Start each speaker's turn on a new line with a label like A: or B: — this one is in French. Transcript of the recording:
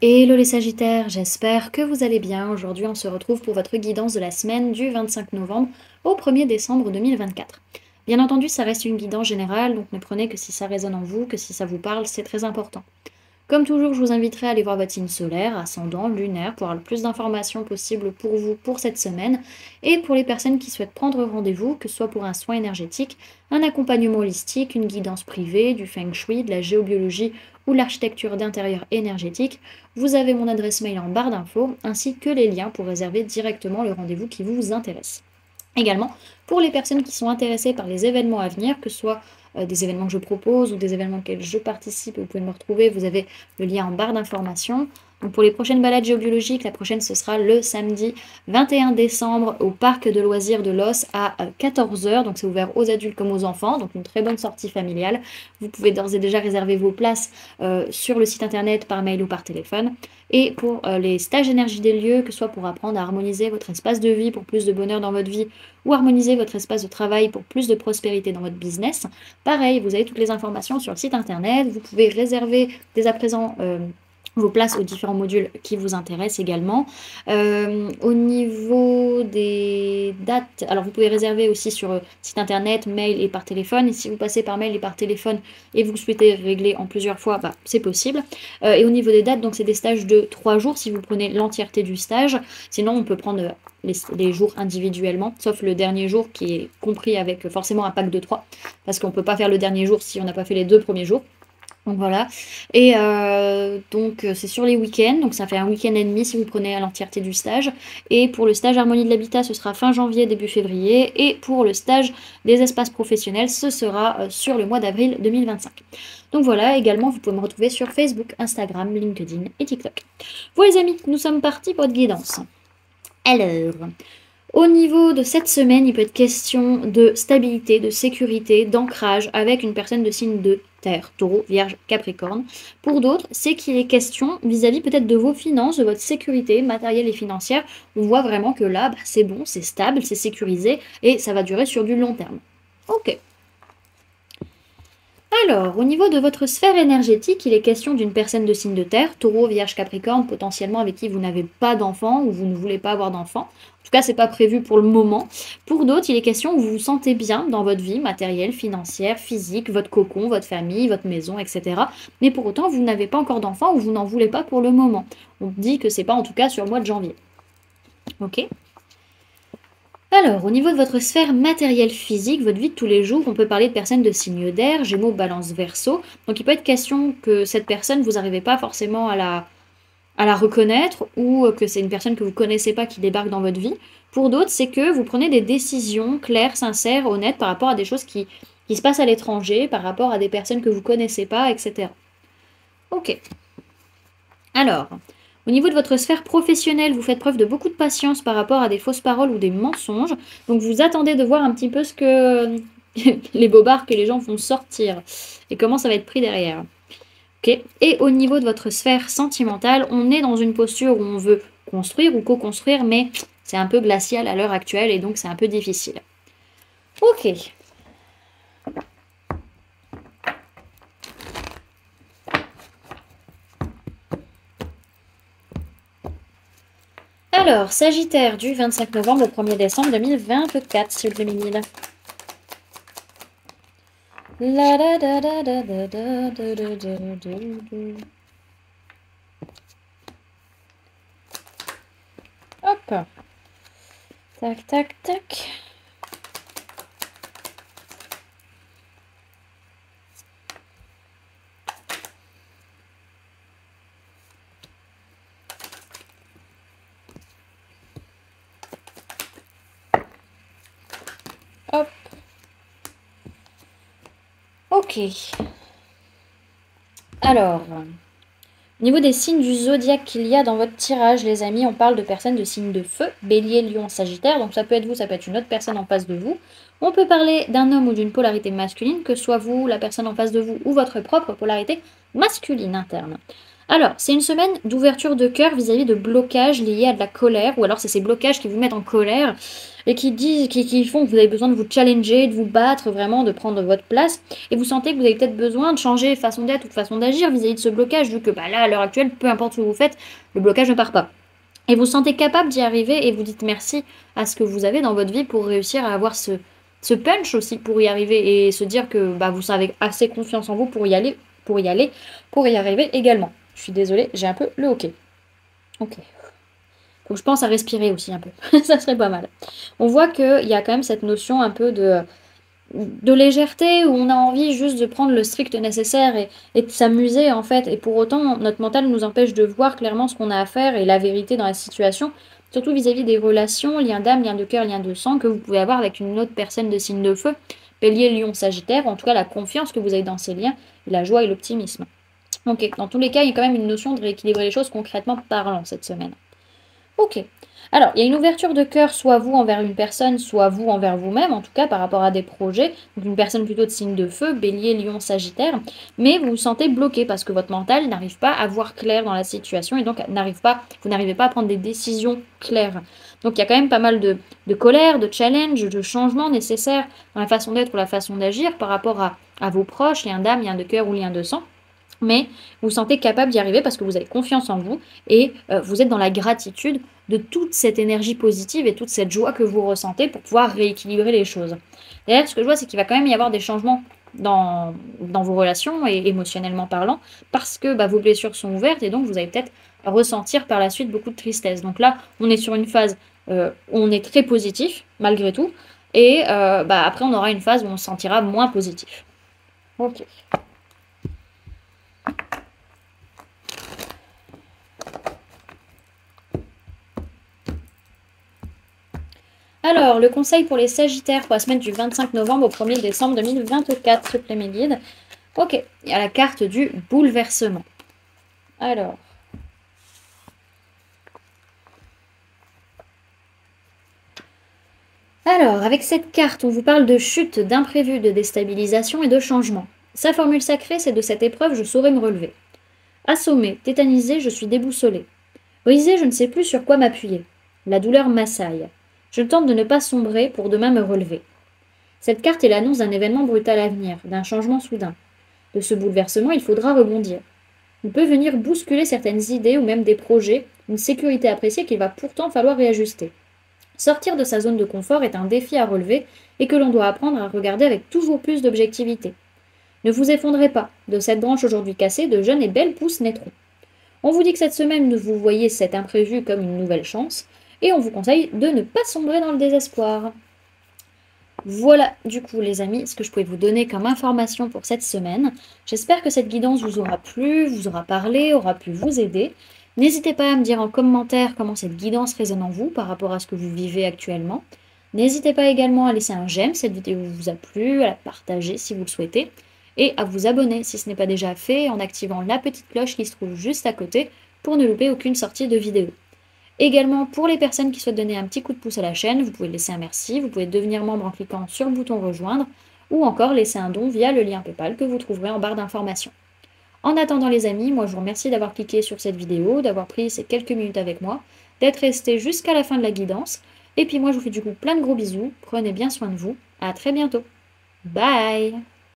A: Hello les Sagittaires, j'espère que vous allez bien. Aujourd'hui, on se retrouve pour votre guidance de la semaine du 25 novembre au 1er décembre 2024. Bien entendu, ça reste une guidance générale, donc ne prenez que si ça résonne en vous, que si ça vous parle, c'est très important. Comme toujours, je vous inviterai à aller voir votre signe solaire, ascendant, lunaire, pour avoir le plus d'informations possible pour vous pour cette semaine. Et pour les personnes qui souhaitent prendre rendez-vous, que ce soit pour un soin énergétique, un accompagnement holistique, une guidance privée, du feng shui, de la géobiologie ou l'architecture d'intérieur énergétique, vous avez mon adresse mail en barre d'infos, ainsi que les liens pour réserver directement le rendez-vous qui vous intéresse. Également, pour les personnes qui sont intéressées par les événements à venir, que ce soit des événements que je propose ou des événements auxquels je participe, vous pouvez me retrouver, vous avez le lien en barre d'informations. Donc pour les prochaines balades géobiologiques, la prochaine ce sera le samedi 21 décembre au parc de loisirs de Los à 14 h. Donc c'est ouvert aux adultes comme aux enfants, donc une très bonne sortie familiale. Vous pouvez d'ores et déjà réserver vos places sur le site internet, par mail ou par téléphone. Et pour les stages énergie des lieux, que ce soit pour apprendre à harmoniser votre espace de vie pour plus de bonheur dans votre vie ou harmoniser votre espace de travail pour plus de prospérité dans votre business, pareil, vous avez toutes les informations sur le site internet. Vous pouvez réserver dès à présent vos places aux différents modules qui vous intéressent également. Au niveau des dates, alors vous pouvez réserver aussi sur site internet, mail et par téléphone. Et si vous passez par mail et par téléphone et vous souhaitez régler en plusieurs fois, c'est possible. Et au niveau des dates, donc c'est des stages de 3 jours si vous prenez l'entièreté du stage. Sinon, on peut prendre les jours individuellement, sauf le dernier jour qui est compris avec forcément un pack de 3, parce qu'on ne peut pas faire le dernier jour si on n'a pas fait les 2 premiers jours. Donc voilà. Et donc c'est sur les week-ends, donc ça fait un week-end et demi si vous prenez l'entièreté du stage. Et pour le stage harmonie de l'habitat, ce sera fin janvier, début février. Et pour le stage des espaces professionnels, ce sera sur le mois d'avril 2025. Donc voilà, également vous pouvez me retrouver sur Facebook, Instagram, LinkedIn et TikTok. Voilà les amis, nous sommes partis pour votre guidance. Alors, au niveau de cette semaine, il peut être question de stabilité, de sécurité, d'ancrage avec une personne de signe de terre, taureau, vierge, capricorne. Pour d'autres, c'est qu'il est question vis-à-vis peut-être de vos finances, de votre sécurité matérielle et financière. On voit vraiment que là, c'est bon, c'est stable, c'est sécurisé et ça va durer sur du long terme. Ok. Alors, au niveau de votre sphère énergétique, il est question d'une personne de signe de terre, taureau, vierge, capricorne, potentiellement avec qui vous n'avez pas d'enfant ou vous ne voulez pas avoir d'enfant. En tout cas, c'est pas prévu pour le moment. Pour d'autres, il est question où vous vous sentez bien dans votre vie matérielle, financière, physique, votre cocon, votre famille, votre maison, etc. Mais pour autant, vous n'avez pas encore d'enfant ou vous n'en voulez pas pour le moment. On dit que c'est pas en tout cas sur le mois de janvier. Ok. Alors, au niveau de votre sphère matérielle physique, votre vie de tous les jours, on peut parler de personnes de signe d'air, Gémeaux, Balance, Verseau. Donc il peut être question que cette personne, vous n'arrivez pas forcément à la reconnaître ou que c'est une personne que vous ne connaissez pas qui débarque dans votre vie. Pour d'autres, c'est que vous prenez des décisions claires, sincères, honnêtes par rapport à des choses qui se passent à l'étranger, par rapport à des personnes que vous ne connaissez pas, etc. Ok. Alors, au niveau de votre sphère professionnelle, vous faites preuve de beaucoup de patience par rapport à des fausses paroles ou des mensonges. Donc vous attendez de voir un petit peu ce que les bobards que les gens vont sortir et comment ça va être pris derrière. Ok. Et au niveau de votre sphère sentimentale, on est dans une posture où on veut construire ou co-construire, mais c'est un peu glacial à l'heure actuelle et donc c'est un peu difficile. Ok. Alors, Sagittaire du 25 novembre au 1er décembre 2024, s'il vous plaît, Mimile. Hop. Tac, tac, tac. Hop. Ok. Alors, au niveau des signes du zodiaque qu'il y a dans votre tirage, les amis, on parle de personnes de signes de feu, bélier, lion, sagittaire. Donc ça peut être vous, ça peut être une autre personne en face de vous. On peut parler d'un homme ou d'une polarité masculine, que ce soit vous, la personne en face de vous ou votre propre polarité masculine interne. Alors, c'est une semaine d'ouverture de cœur vis-à-vis de blocages liés à de la colère, ou alors c'est ces blocages qui vous mettent en colère et qui font que vous avez besoin de vous challenger, de vous battre vraiment, de prendre votre place. Et vous sentez que vous avez peut-être besoin de changer façon d'être ou de façon d'agir vis-à-vis de ce blocage, vu que bah, là, à l'heure actuelle, peu importe ce que vous faites, le blocage ne part pas. Et vous sentez capable d'y arriver et vous dites merci à ce que vous avez dans votre vie pour réussir à avoir ce punch aussi pour y arriver et se dire que bah, vous avez assez confiance en vous pour y aller, pour y arriver également. Je suis désolée, j'ai un peu le hoquet. Ok. Faut que je pense à respirer aussi un peu. Ça serait pas mal. On voit qu'il y a quand même cette notion un peu de légèreté où on a envie juste de prendre le strict nécessaire et de s'amuser en fait. Et pour autant, notre mental nous empêche de voir clairement ce qu'on a à faire et la vérité dans la situation, surtout vis-à-vis des relations, liens d'âme, liens de cœur, liens de sang que vous pouvez avoir avec une autre personne de signe de feu, Bélier, Lion, Sagittaire, en tout cas la confiance que vous avez dans ces liens, la joie et l'optimisme. Ok, dans tous les cas, il y a quand même une notion de rééquilibrer les choses concrètement parlant cette semaine. Ok. Alors, il y a une ouverture de cœur, soit vous envers une personne, soit vous envers vous-même, en tout cas par rapport à des projets. Donc une personne plutôt de signe de feu, Bélier, Lion, Sagittaire. Mais vous vous sentez bloqué parce que votre mental n'arrive pas à voir clair dans la situation et donc vous n'arrivez pas à prendre des décisions claires. Donc il y a quand même pas mal de colère, de challenge, de changements nécessaires dans la façon d'être ou la façon d'agir par rapport à vos proches, liens d'âme, liens de cœur ou liens de sang. Mais vous vous sentez capable d'y arriver parce que vous avez confiance en vous et vous êtes dans la gratitude de toute cette énergie positive et toute cette joie que vous ressentez pour pouvoir rééquilibrer les choses. D'ailleurs, ce que je vois, c'est qu'il va quand même y avoir des changements dans vos relations et émotionnellement parlant parce que bah, vos blessures sont ouvertes et donc vous allez peut-être ressentir par la suite beaucoup de tristesse. Donc là, on est sur une phase où on est très positif malgré tout et bah, après on aura une phase où on se sentira moins positif. Ok. Alors, le conseil pour les Sagittaires pour la semaine du 25 novembre au 1er décembre 2024, s'il vous plaît, mes guides. Ok, il y a la carte du bouleversement. Alors. Alors, avec cette carte, on vous parle de chute, d'imprévu, de déstabilisation et de changement. Sa formule sacrée, c'est de cette épreuve, je saurai me relever. Assommé, tétanisé, je suis déboussolé. Brisé, je ne sais plus sur quoi m'appuyer. La douleur m'assaille. Je tente de ne pas sombrer pour demain me relever. Cette carte est l'annonce d'un événement brutal à venir, d'un changement soudain. De ce bouleversement, il faudra rebondir. Il peut venir bousculer certaines idées ou même des projets, une sécurité appréciée qu'il va pourtant falloir réajuster. Sortir de sa zone de confort est un défi à relever et que l'on doit apprendre à regarder avec toujours plus d'objectivité. Ne vous effondrez pas, de cette branche aujourd'hui cassée, de jeunes et belles pousses naîtront. On vous dit que cette semaine, vous voyez cet imprévu comme une nouvelle chance, et on vous conseille de ne pas sombrer dans le désespoir. Voilà, du coup, les amis, ce que je pouvais vous donner comme information pour cette semaine. J'espère que cette guidance vous aura plu, vous aura parlé, aura pu vous aider. N'hésitez pas à me dire en commentaire comment cette guidance résonne en vous par rapport à ce que vous vivez actuellement. N'hésitez pas également à laisser un j'aime si cette vidéo vous a plu, à la partager si vous le souhaitez, et à vous abonner si ce n'est pas déjà fait en activant la petite cloche qui se trouve juste à côté pour ne louper aucune sortie de vidéo. Également, pour les personnes qui souhaitent donner un petit coup de pouce à la chaîne, vous pouvez laisser un merci, vous pouvez devenir membre en cliquant sur le bouton rejoindre, ou encore laisser un don via le lien PayPal que vous trouverez en barre d'informations. En attendant les amis, moi je vous remercie d'avoir cliqué sur cette vidéo, d'avoir pris ces quelques minutes avec moi, d'être resté jusqu'à la fin de la guidance, et puis moi je vous fais du coup plein de gros bisous, prenez bien soin de vous, à très bientôt. Bye!